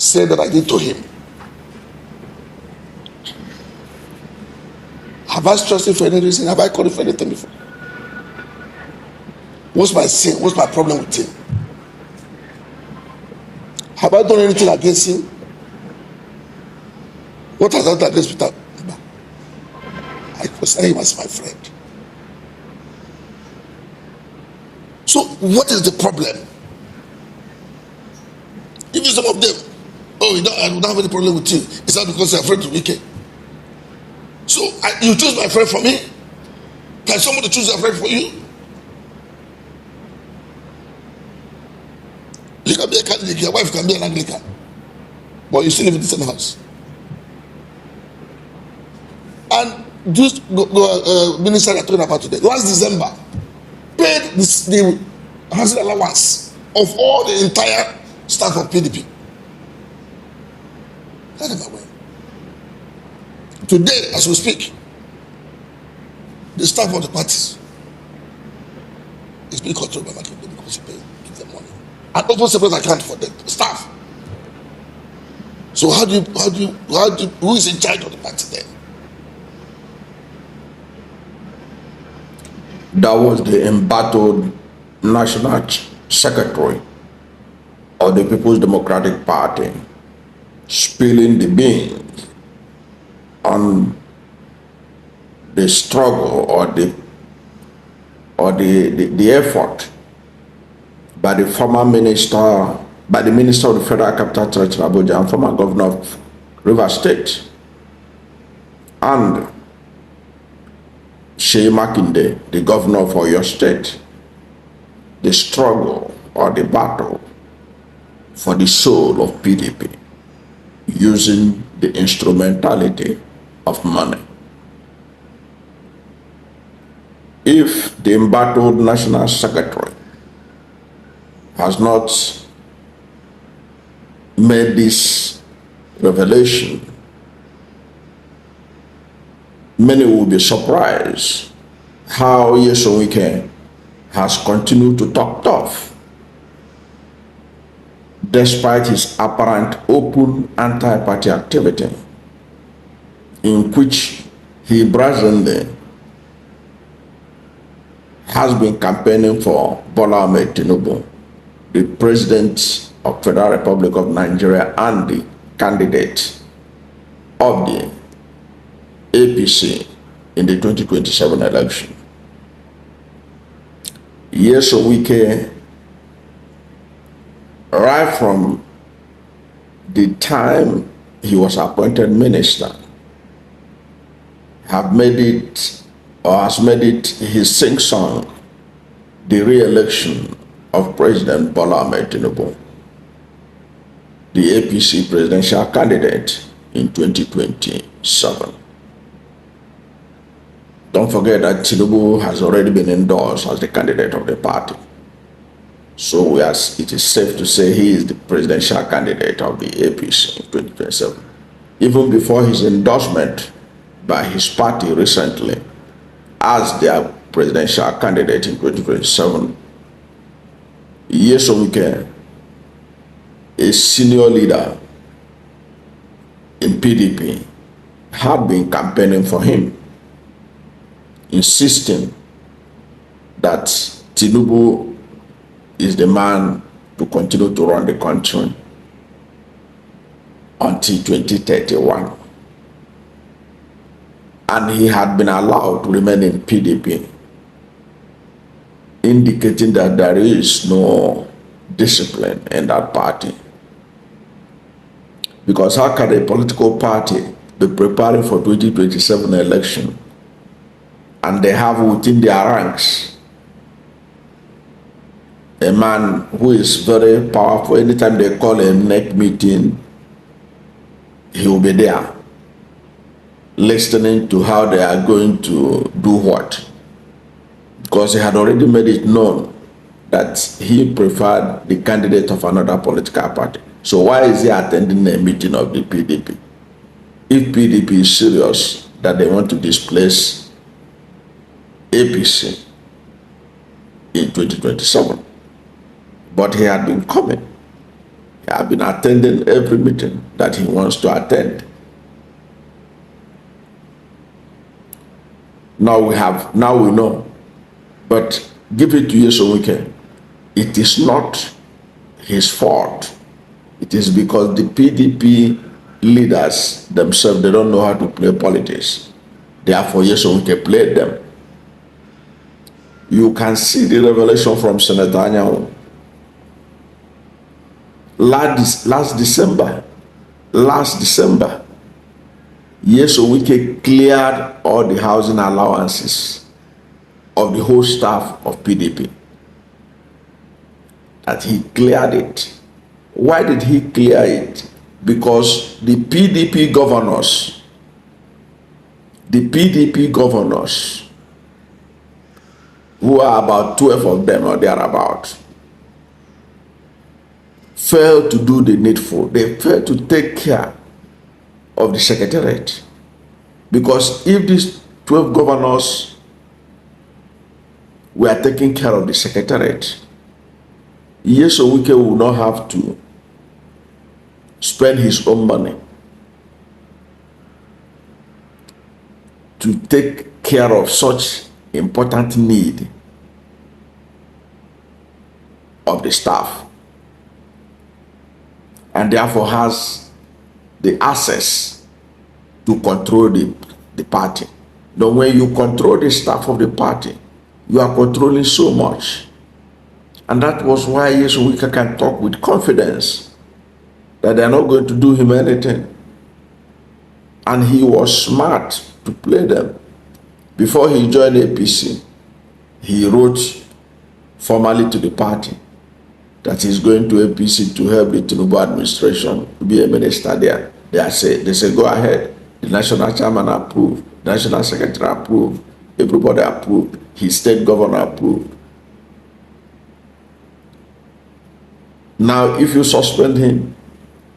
said that I did to him. Have I stressed him for any reason? Have I called him for anything before? What's my sin? What's my problem with him? Have I done anything against him? What has I done against Peter? I consider him as my friend. So what is the problem? Even some of them, oh, I don't have any problem with you. Is that because you're afraid to Wike? So you choose my friend for me? Can somebody choose a friend for you? You can be a Catholic, your wife can be an Anglican, but you still live in the same house. And this minister I'm talking about today, last December, paid the housing allowance of all the entire staff of PDP. Let them away. Today, as we speak, the staff of the parties is being controlled by Makinde because he gives them money. And open separate account for the staff. So who is in charge of the party then? That was the embattled National Secretary of the People's Democratic Party spilling the beans on the struggle or the effort by the former minister, by the minister of the Federal Capital Territory, Abuja, and former governor of River State, and Seyi Makinde, the governor of Oyo State, the struggle or the battle for the soul of PDP using the instrumentality of money. If the embattled National Secretary has not made this revelation, many will be surprised how Nyesom has continued to talk tough despite his apparent open anti-party activity, in which he brazenly has been campaigning for Bola Ahmed Tinubu, the President of the Federal Republic of Nigeria and the candidate of the APC in the 2027 election. Nyesom, right from the time he was appointed minister, has made it his sing-song, the re-election of President Bola Ahmed Tinubu, the APC presidential candidate in 2027. Don't forget that Tinubu has already been endorsed as the candidate of the party. So it is safe to say he is the presidential candidate of the APC in 2027. Even before his endorsement by his party recently as their presidential candidate in 2027, Nyesom, a senior leader in PDP, had been campaigning for him, insisting that Tinubu is the man to continue to run the country until 2031. And he had been allowed to remain in PDP, indicating that there is no discipline in that party. Because how can a political party be preparing for 2027 election and they have within their ranks a man who is very powerful? Anytime they call a neck meeting, he will be there, listening to how they are going to do what. Because he had already made it known that he preferred the candidate of another political party. So why is he attending a meeting of the PDP? If PDP is serious that they want to displace APC in 2027. But he had been coming. I've been attending every meeting that he wants to attend. Now we know. But give it to Nyesom Wike. It is not his fault. It is because the PDP leaders themselves, they don't know how to play politics. Therefore, Nyesom Wike played them. You can see the revelation from Senator Anyanwu. Last December, Nyesom Wike cleared all the housing allowances of the whole staff of PDP. That he cleared it. Why did he clear it? Because the PDP governors, who are about 12 of them or thereabout, failed to do the needful. They failed to take care of the secretariat. Because if these 12 governors were taking care of the secretariat, Nyesom Wike will not have to spend his own money to take care of such important need of the staff, and therefore has the access to control the party. Now, when you control the staff of the party, you are controlling so much. And that was why Nyesom Wike can talk with confidence that they are not going to do him anything. And he was smart to play them. Before he joined APC, he wrote formally to the party that he's going to APC to help the Tinubu administration to be a minister there. They say, go ahead. The national chairman approved, the national secretary approved, everybody approved, his state governor approved. Now, if you suspend him,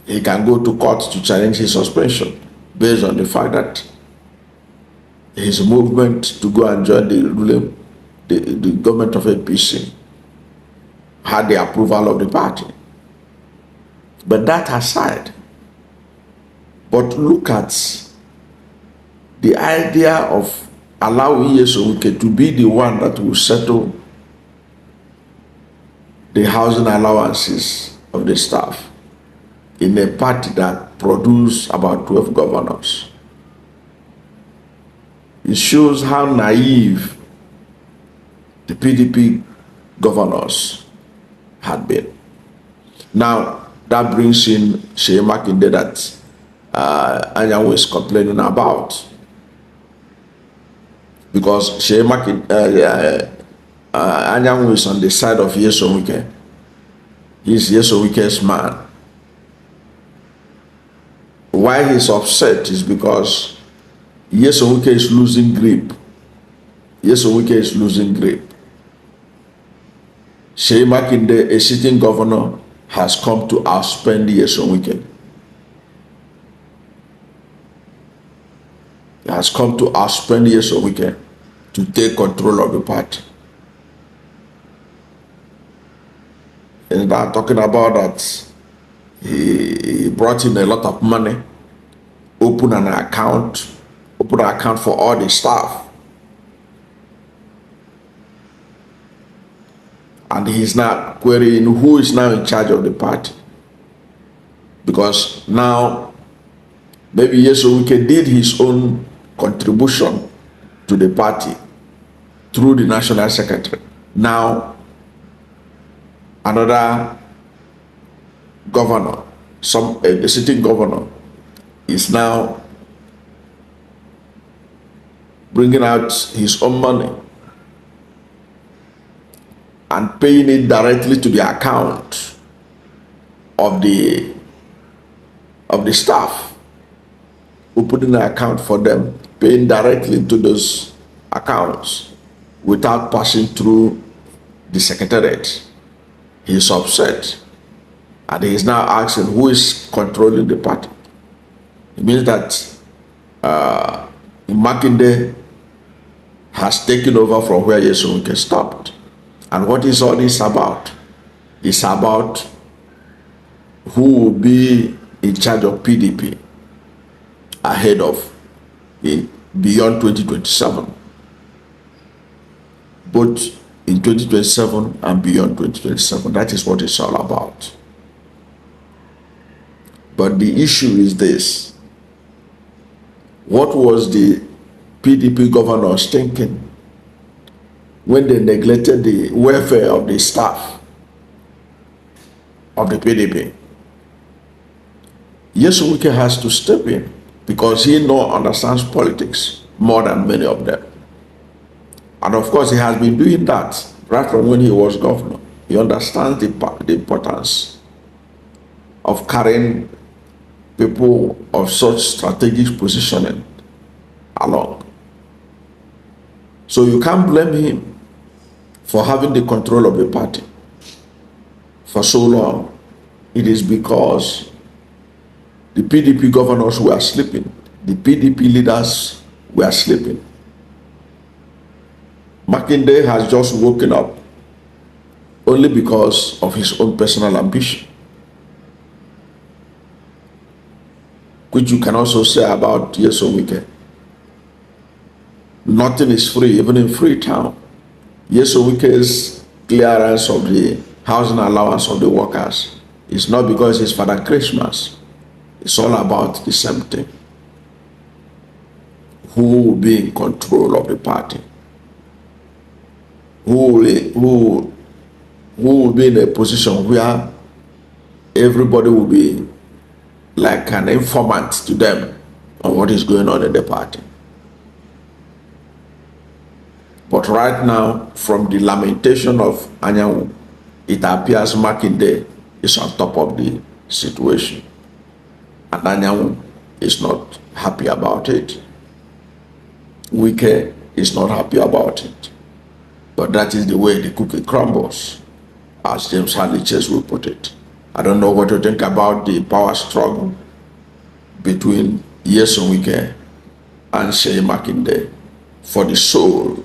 he can go to court to challenge his suspension based on the fact that his movement to go and join the government of APC had the approval of the party. But that aside, but look at the idea of allowing Nyesom Wike to be the one that will settle the housing allowances of the staff in a party that produced about 12 governors. It shows how naive the PDP governors had been. Now, that brings in Seyi Makinde that Anyanwu is complaining about. Because Seyi Makinde, Anyanwu is on the side of Nyesom Wike. He's Nyesom Wike's man. Why he's upset is because Nyesom Wike is losing grip. Nyesom Wike is losing grip. Seyi Makinde, a sitting governor, has come to outspend Nyesom Wike. He has come to outspend Nyesom Wike to take control of the party. And I'm talking about that he brought in a lot of money, open an account for all the staff. And he's now querying who is now in charge of the party. Because now, maybe Nyesom Wike did his own contribution to the party through the national secretary. Now, another governor, the sitting governor, is now bringing out his own money and paying it directly to the account of the staff, opening an account for them, paying directly to those accounts without passing through the secretariat. He is upset, and he is now asking who is controlling the party. It means that Makinde has taken over from where Nyesom Wike stopped. And what is all this about? It's about who will be in charge of PDP ahead of beyond 2027, both in 2027 and beyond 2027. That is what it's all about. But the issue is this: what was the PDP governors thinking when they neglected the welfare of the staff of the PDP? Nyesom Wike has to step in because he understands politics more than many of them. And of course, he has been doing that right from when he was governor. He understands the importance of carrying people of such strategic positioning along. So you can't blame him for having the control of the party for so long. It is because the PDP governors were sleeping. The PDP leaders were sleeping. Makinde has just woken up only because of his own personal ambition, which you can also say about Nyesom Wike. Nothing is free, even in Freetown. Nyesom Wike's clearance of the housing allowance of the workers is not because it's Father Christmas. It's all about the same thing. Who will be in control of the party? Who will be in a position where everybody will be like an informant to them on what is going on in the party? But right now, from the lamentation of Anyanwu, it appears Makinde is on top of the situation. And Anyanwu is not happy about it. Wike is not happy about it. But that is the way the cookie crumbles, as James Hadley Chase will put it. I don't know what to think about the power struggle between Nyesom Wike and Seyi Makinde for the soul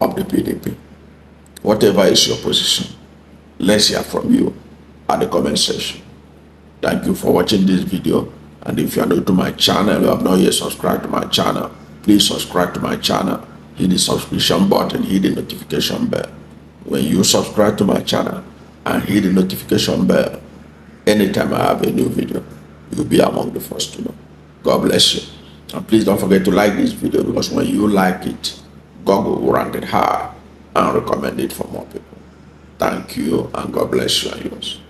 of the PDP. Whatever is your position, let's hear from you at the comment section. Thank you for watching this video, and if you are new to my channel, you have not yet subscribed to my channel, please subscribe to my channel, hit the subscription button, hit the notification bell. When you subscribe to my channel and hit the notification bell, anytime I have a new video, you'll be among the first to know. God bless you. And please don't forget to like this video, because when you like it, Google will rank it high and recommend it for more people. Thank you, and God bless you and yours.